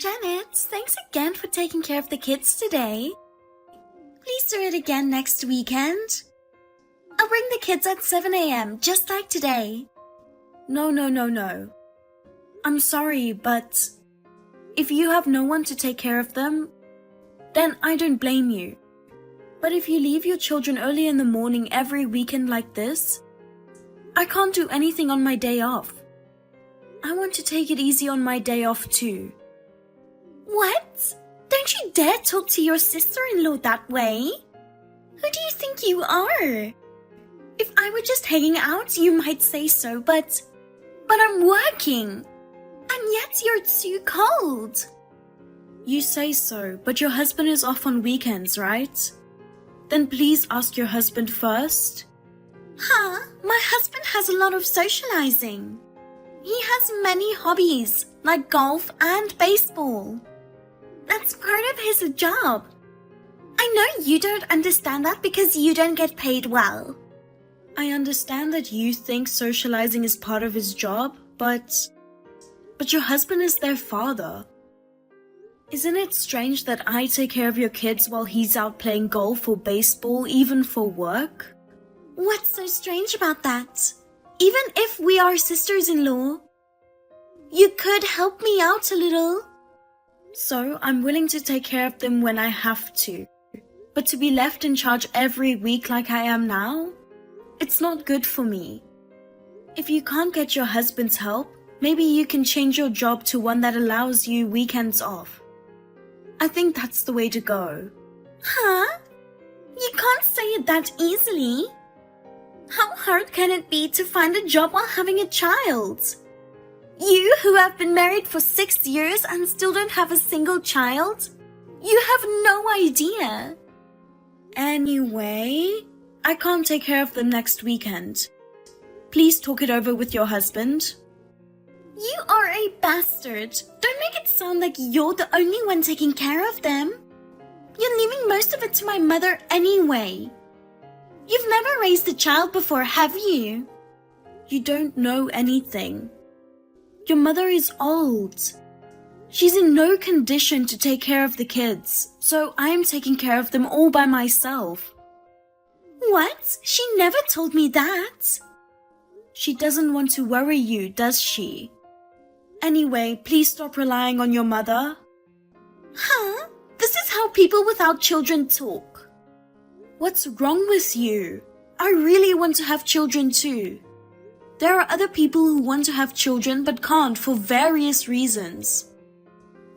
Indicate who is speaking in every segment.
Speaker 1: Janet, thanks again for taking care of the kids today. Please do it again next weekend. I'll bring the kids at 7 a.m., just like today. No. I'm sorry, but if you have no one to take care of them, then I don't blame you. But if you leave your children early in the morning every weekend like this, I can't do anything on my day off. I want to take it easy on my day off too. What? Don't you dare talk to your sister-in-law that way. Who do you think you are? If I were just hanging out, you might say so, but I'm working. And yet you're too cold. You say so, but your husband is off on weekends, right? Then please ask your husband first. Huh? My husband has a lot of socializing. He has many hobbies, like golf and baseball. That's part of his job. I know you don't understand that because you don't get paid well. I understand that you think socializing is part of his job, but your husband is their father. Isn't it strange that I take care of your kids while he's out playing golf or baseball, even for work? What's so strange about that? Even if we are sisters-in-law, you could help me out a little. So I'm willing to take care of them when I have to. But to be left in charge every week like I am now, it's not good for me. If you can't get your husband's help, maybe you can change your job to one that allows you weekends off. I think that's the way to go. Huh? You can't say it that easily. How hard can it be to find a job while having a child? You who have been married for 6 years and still don't have a single child? You have no idea. Anyway, I can't take care of them next weekend. Please talk it over with your husband. You are a bastard. Don't make it sound like you're the only one taking care of them. You're leaving most of it to my mother anyway. You've never raised a child before, have you? You don't know anything. Your mother is old. She's in no condition to take care of the kids, so I'm taking care of them all by myself. What? She never told me that. She doesn't want to worry you, does she? Anyway, please stop relying on your mother. Huh? This is how people without children talk. What's wrong with you? I really want to have children too. There are other people who want to have children but can't for various reasons.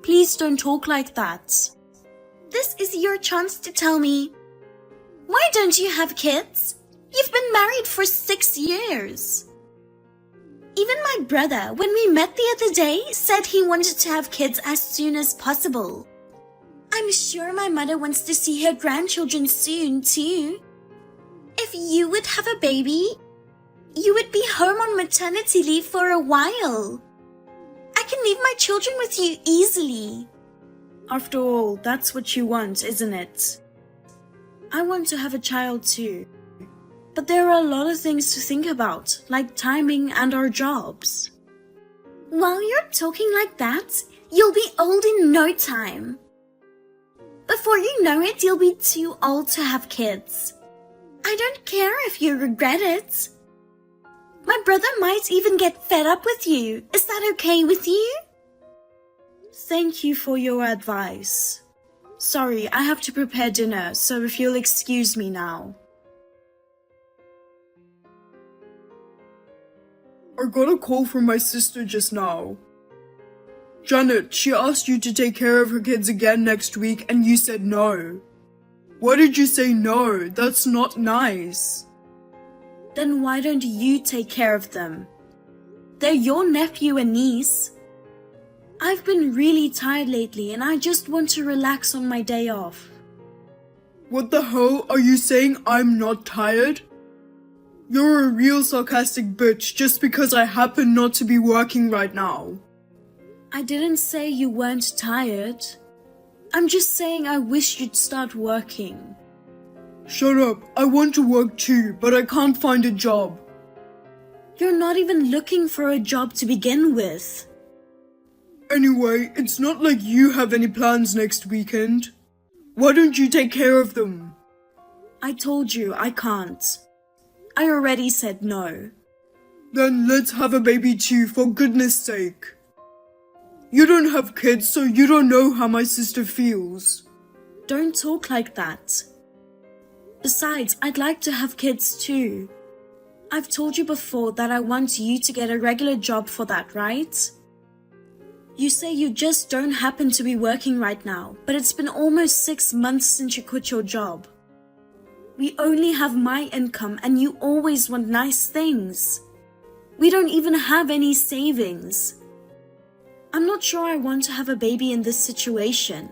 Speaker 1: Please don't talk like that. This is your chance to tell me, why don't you have kids? You've been married for 6 years. Even my brother, when we met the other day, said he wanted to have kids as soon as possible. I'm sure my mother wants to see her grandchildren soon too. If you would have a baby, you would be home on maternity leave for a while. I can leave my children with you easily. After all, that's what you want, isn't it? I want to have a child too. But there are a lot of things to think about, like timing and our jobs. While you're talking like that, you'll be old in no time. Before you know it, you'll be too old to have kids. I don't care if you regret it. My brother might even get fed up with you. Is that okay with you? Thank you for your advice. Sorry, I have to prepare dinner, so if you'll excuse me now.
Speaker 2: I got a call from my sister just now. Janet, she asked you to take care of her kids again next week and you said no. Why did you say no? That's not nice.
Speaker 1: Then why don't you take care of them? They're your nephew and niece. I've been really tired lately and I just want to relax on my day off.
Speaker 2: What the hell? Are you saying I'm not tired? You're a real sarcastic bitch just because I happen not to be working right now.
Speaker 1: I didn't say you weren't tired. I'm just saying I wish you'd start working.
Speaker 2: Shut up. I want to work too, but I can't find a job.
Speaker 1: You're not even looking for a job to begin with.
Speaker 2: Anyway, it's not like you have any plans next weekend. Why don't you take care of them?
Speaker 1: I told you I can't. I already said no.
Speaker 2: Then let's have a baby too, for goodness sake. You don't have kids, so you don't know how my sister feels.
Speaker 1: Don't talk like that. Besides, I'd like to have kids too. I've told you before that I want you to get a regular job for that, right? You say you just don't happen to be working right now, but it's been almost 6 months since you quit your job. We only have my income and you always want nice things. We don't even have any savings. I'm not sure I want to have a baby in this situation.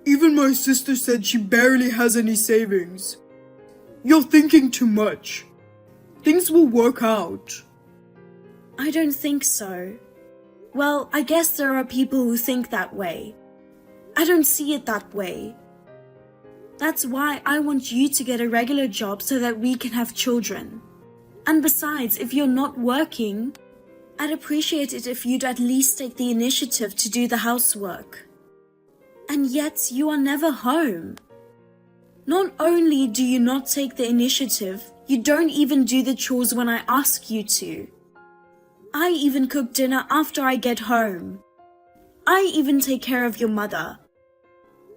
Speaker 2: Even my sister said she barely has any savings. You're thinking too much. Things will work out.
Speaker 1: I don't think so. Well, I guess there are people who think that way. I don't see it that way. That's why I want you to get a regular job so that we can have children. And besides, if you're not working, I'd appreciate it if you'd at least take the initiative to do the housework. And yet, you are never home. Not only do you not take the initiative, you don't even do the chores when I ask you to. I even cook dinner after I get home. I even take care of your mother.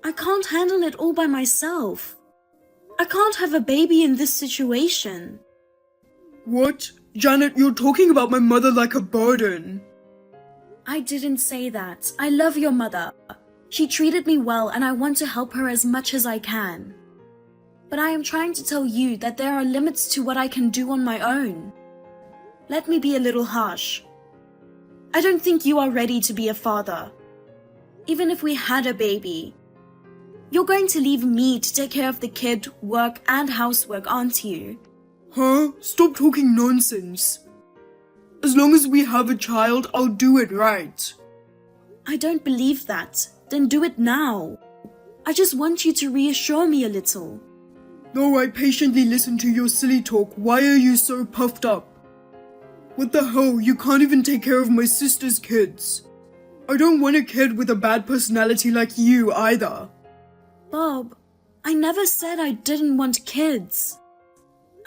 Speaker 1: I can't handle it all by myself. I can't have a baby in this situation.
Speaker 2: What? Janet, you're talking about my mother like a burden.
Speaker 1: I didn't say that. I love your mother. She treated me well and I want to help her as much as I can. But I am trying to tell you that there are limits to what I can do on my own. Let me be a little harsh. I don't think you are ready to be a father. Even if we had a baby. You're going to leave me to take care of the kid, work, and housework, aren't you?
Speaker 2: Huh? Stop talking nonsense. As long as we have a child, I'll do it right.
Speaker 1: I don't believe that. Then do it now. I just want you to reassure me a little.
Speaker 2: Though I patiently listen to your silly talk, why are you so puffed up? What the hell? You can't even take care of my sister's kids. I don't want a kid with a bad personality like you either.
Speaker 1: Bob, I never said I didn't want kids.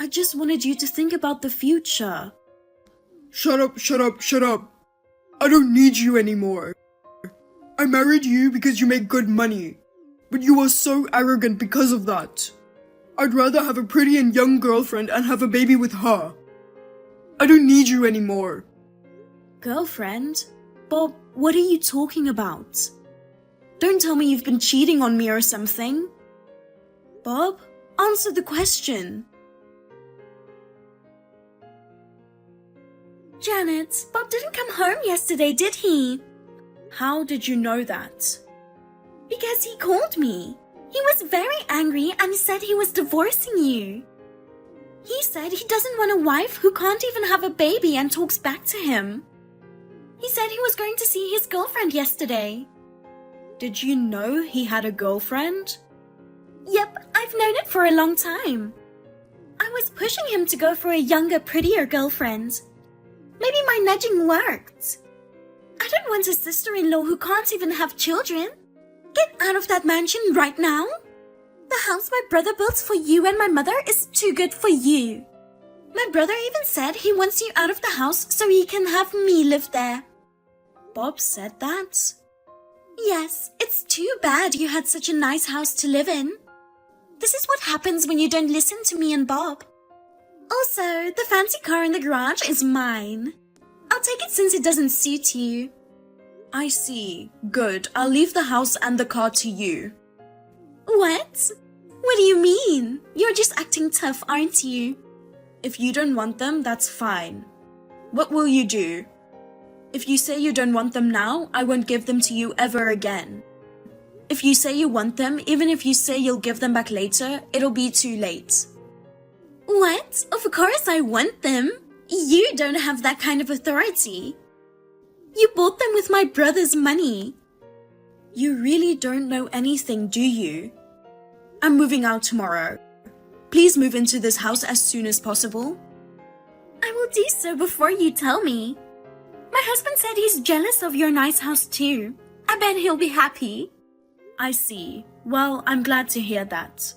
Speaker 1: I just wanted you to think about the future.
Speaker 2: Shut up, shut up, shut up. I don't need you anymore. I married you because you make good money. But you are so arrogant because of that. I'd rather have a pretty and young girlfriend and have a baby with her. I don't need you anymore.
Speaker 1: Girlfriend? Bob, what are you talking about? Don't tell me you've been cheating on me or something. Bob, answer the question. Janet, Bob didn't come home yesterday, did he? How did you know that? Because he called me. He was very angry and said he was divorcing you. He said he doesn't want a wife who can't even have a baby and talks back to him. He said he was going to see his girlfriend yesterday. Did you know he had a girlfriend? Yep, I've known it for a long time. I was pushing him to go for a younger, prettier girlfriend. Maybe my nudging worked. I don't want a sister-in-law who can't even have children. Get out of that mansion right now. The house my brother built for you and my mother is too good for you. My brother even said he wants you out of the house so he can have me live there. Bob said that? Yes, it's too bad you had such a nice house to live in. This is what happens when you don't listen to me and Bob. Also, the fancy car in the garage is mine. I'll take it since it doesn't suit you. I see. Good. I'll leave the house and the car to you. What? What do you mean? You're just acting tough, aren't you? If you don't want them, that's fine. What will you do? If you say you don't want them now, I won't give them to you ever again. If you say you want them, even if you say you'll give them back later, it'll be too late. What? Of course I want them. You don't have that kind of authority. You bought them with my brother's money. You really don't know anything, do you? I'm moving out tomorrow. Please move into this house as soon as possible. I will do so before you tell me. My husband said he's jealous of your nice house too. I bet he'll be happy. I see. Well, I'm glad to hear that.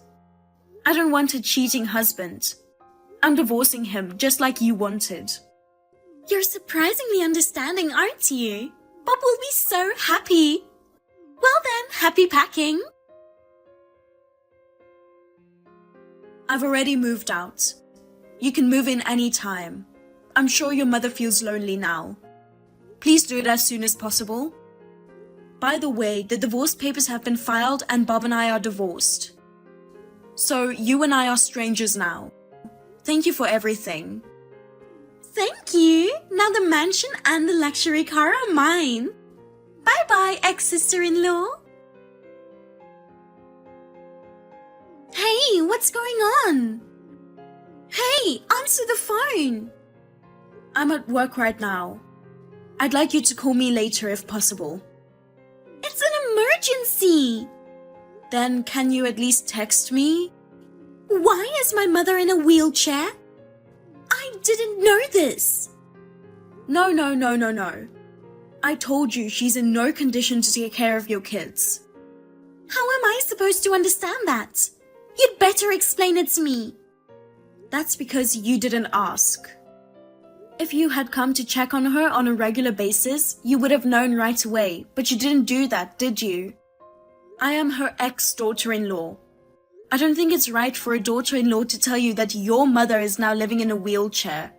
Speaker 1: I don't want a cheating husband. I'm divorcing him just like you wanted. You're surprisingly understanding, aren't you? Bob will be so happy. Well then, happy packing. I've already moved out. You can move in any time. I'm sure your mother feels lonely now. Please do it as soon as possible. By the way, the divorce papers have been filed and Bob and I are divorced. So you and I are strangers now. Thank you for everything. Thank you. Now the mansion and the luxury car are mine. Bye-bye, ex-sister-in-law. Hey, what's going on? Hey, answer the phone. I'm at work right now. I'd like you to call me later if possible. It's an emergency. Then can you at least text me? Why is my mother in a wheelchair? I didn't know this. No. I told you she's in no condition to take care of your kids. How am I supposed to understand that? You'd better explain it to me. That's because you didn't ask. If you had come to check on her on a regular basis, you would have known right away, but you didn't do that, did you? I am her ex-daughter-in-law. I don't think it's right for a daughter-in-law to tell you that your mother is now living in a wheelchair.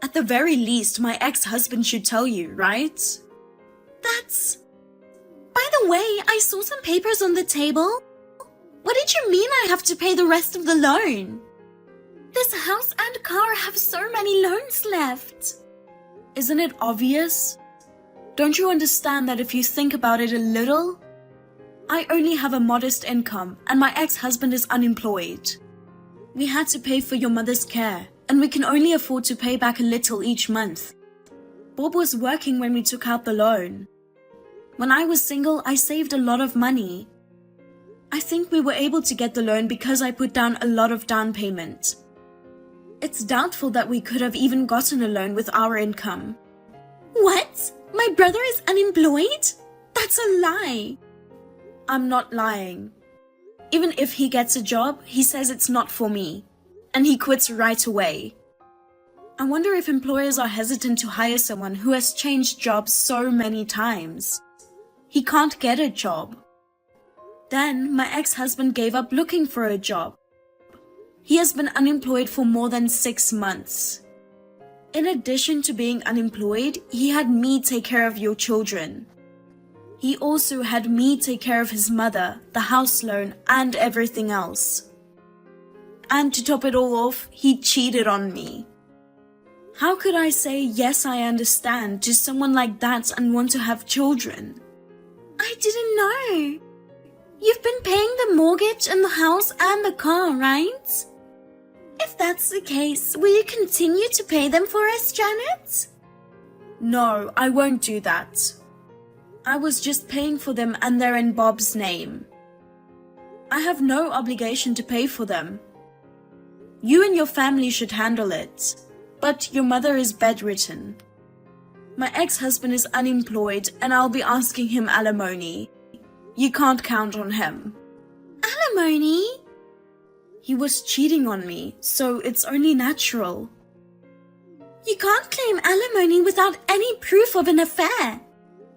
Speaker 1: At the very least, my ex-husband should tell you, right? That's... By the way, I saw some papers on the table. What did you mean I have to pay the rest of the loan? This house and car have so many loans left. Isn't it obvious? Don't you understand that if you think about it a little? I only have a modest income and my ex-husband is unemployed. We had to pay for your mother's care and we can only afford to pay back a little each month. Bob was working when we took out the loan. When I was single, I saved a lot of money. I think we were able to get the loan because I put down a lot of down payment. It's doubtful that we could have even gotten a loan with our income. What? My brother is unemployed? That's a lie. I'm not lying. Even if he gets a job, he says it's not for me. And he quits right away. I wonder if employers are hesitant to hire someone who has changed jobs so many times. He can't get a job. Then my ex-husband gave up looking for a job. He has been unemployed for more than 6 months. In addition to being unemployed, he had me take care of your children. He also had me take care of his mother, the house loan, and everything else. And to top it all off, he cheated on me. How could I say, yes, I understand, to someone like that and want to have children? I didn't know. You've been paying the mortgage and the house and the car, right? If that's the case, will you continue to pay them for us, Janet? No, I won't do that. I was just paying for them and they're in Bob's name. I have no obligation to pay for them. You and your family should handle it, but your mother is bedridden. My ex-husband is unemployed and I'll be asking him alimony. You can't count on him. Alimony? He was cheating on me, so it's only natural. You can't claim alimony without any proof of an affair.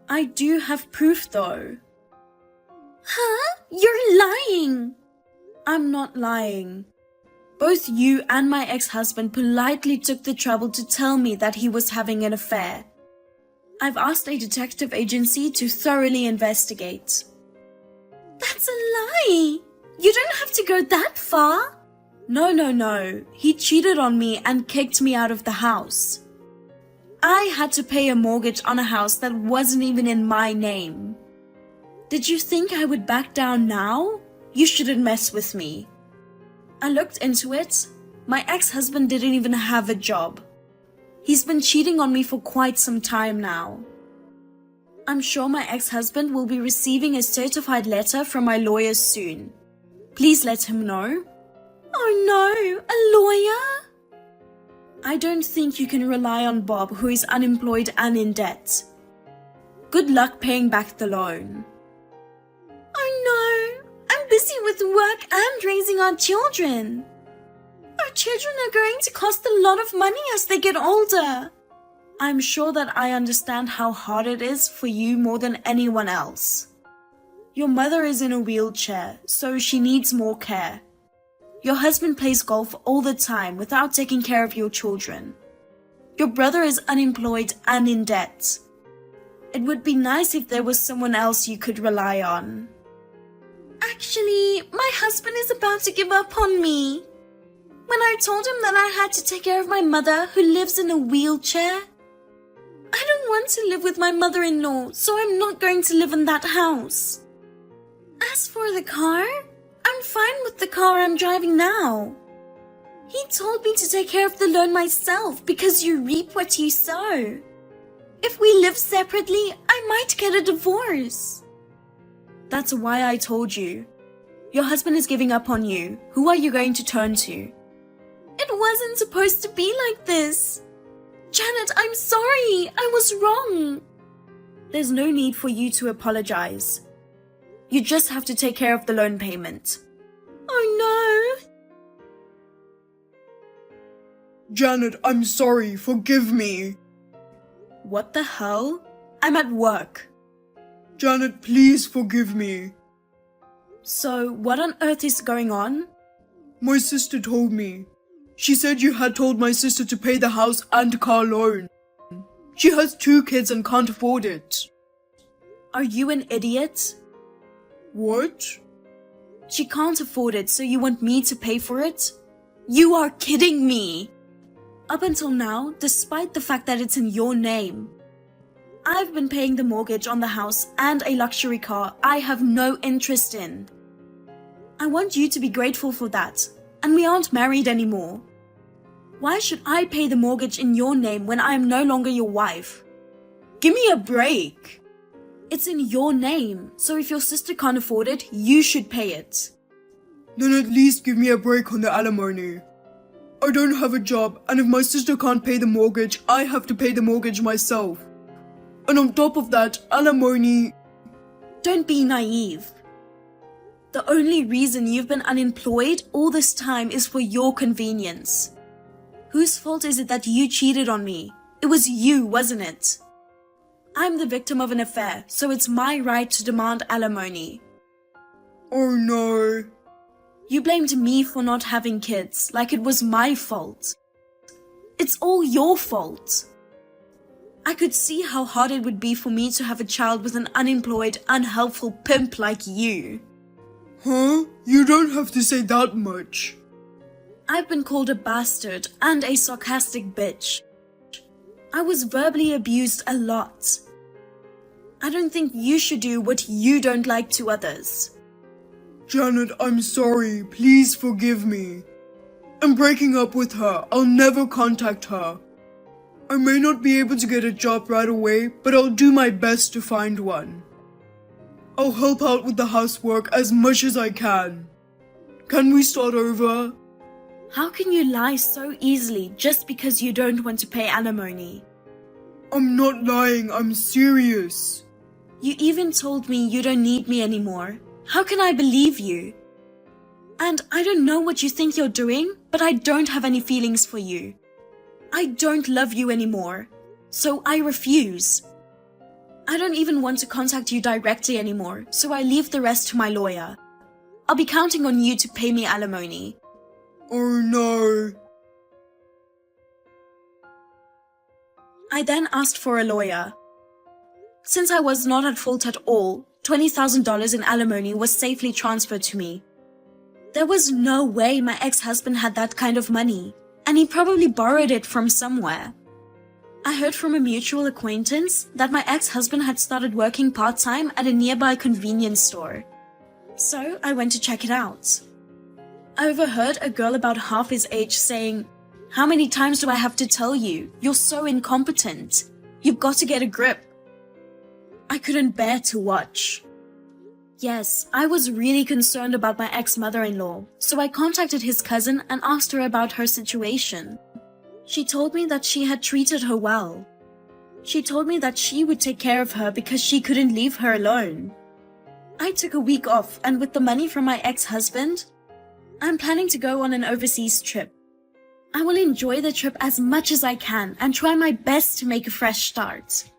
Speaker 1: I do have proof though. Huh? You're lying. I'm not lying. Both you and my ex-husband politely took the trouble to tell me that he was having an affair. I've asked a detective agency to thoroughly investigate. That's a lie. You don't have to go that far. No. He cheated on me and kicked me out of the house. I had to pay a mortgage on a house that wasn't even in my name. Did you think I would back down now? You shouldn't mess with me. I looked into it. My ex-husband didn't even have a job. He's been cheating on me for quite some time now. I'm sure my ex-husband will be receiving a certified letter from my lawyer soon. Please let him know. Oh no, a lawyer? I don't think you can rely on Bob, who is unemployed and in debt. Good luck paying back the loan. Oh no, I'm busy with work and raising our children. Our children are going to cost a lot of money as they get older. I'm sure that I understand how hard it is for you more than anyone else. Your mother is in a wheelchair, so she needs more care. Your husband plays golf all the time without taking care of your children. Your brother is unemployed and in debt. It would be nice if there was someone else you could rely on. Actually, my husband is about to give up on me. When I told him that I had to take care of my mother who lives in a wheelchair, I don't want to live with my mother-in-law, so I'm not going to live in that house. As for the car, I'm fine with the car I'm driving now. He told me to take care of the loan myself because you reap what you sow. If we live separately, I might get a divorce. That's why I told you. Your husband is giving up on you. Who are you going to turn to? It wasn't supposed to be like this. Janet, I'm sorry. I was wrong. There's no need for you to apologize. You just have to take care of the loan payment. Oh no.
Speaker 2: Janet, I'm sorry. Forgive me.
Speaker 1: What the hell? I'm at work.
Speaker 2: Janet, please forgive me.
Speaker 1: So, what on earth is going on?
Speaker 2: My sister told me. She said you had told my sister to pay the house and car loan. She has 2 kids and can't afford it.
Speaker 1: Are you an idiot?
Speaker 2: What?
Speaker 1: She can't afford it, so you want me to pay for it? You are kidding me! Up until now, despite the fact that it's in your name, I've been paying the mortgage on the house and a luxury car I have no interest in. I want you to be grateful for that, and we aren't married anymore. Why should I pay the mortgage in your name when I am no longer your wife? Give me a break! It's in your name, so if your sister can't afford it, you should pay it.
Speaker 2: Then at least give me a break on the alimony. I don't have a job, and if my sister can't pay the mortgage, I have to pay the mortgage myself. And on top of that, alimony...
Speaker 1: Don't be naive. The only reason you've been unemployed all this time is for your convenience. Whose fault is it that you cheated on me? It was you, wasn't it? I'm the victim of an affair, so it's my right to demand alimony.
Speaker 2: Oh no.
Speaker 1: You blamed me for not having kids, like it was my fault. It's all your fault. I could see how hard it would be for me to have a child with an unemployed, unhelpful pimp like you.
Speaker 2: Huh? You don't have to say that much.
Speaker 1: I've been called a bastard and a sarcastic bitch. I was verbally abused a lot. I don't think you should do what you don't like to others.
Speaker 2: Janet, I'm sorry. Please forgive me. I'm breaking up with her. I'll never contact her. I may not be able to get a job right away, but I'll do my best to find one. I'll help out with the housework as much as I can. Can we start over?
Speaker 1: How can you lie so easily just because you don't want to pay alimony?
Speaker 2: I'm not lying, I'm serious.
Speaker 1: You even told me you don't need me anymore. How can I believe you? And I don't know what you think you're doing, but I don't have any feelings for you. I don't love you anymore, so I refuse. I don't even want to contact you directly anymore, so I leave the rest to my lawyer. I'll be counting on you to pay me alimony.
Speaker 2: Oh no.
Speaker 1: I then asked for a lawyer. Since I was not at fault at all, $20,000 in alimony was safely transferred to me. There was no way my ex-husband had that kind of money, and he probably borrowed it from somewhere. I heard from a mutual acquaintance that my ex-husband had started working part-time at a nearby convenience store. So I went to check it out. I overheard a girl about half his age saying, "How many times do I have to tell you? You're so incompetent. You've got to get a grip." I couldn't bear to watch. Yes, I was really concerned about my ex-mother-in-law, so I contacted his cousin and asked her about her situation. She told me that she had treated her well. She told me that she would take care of her because she couldn't leave her alone. I took a week off, and with the money from my ex-husband, I'm planning to go on an overseas trip. I will enjoy the trip as much as I can and try my best to make a fresh start.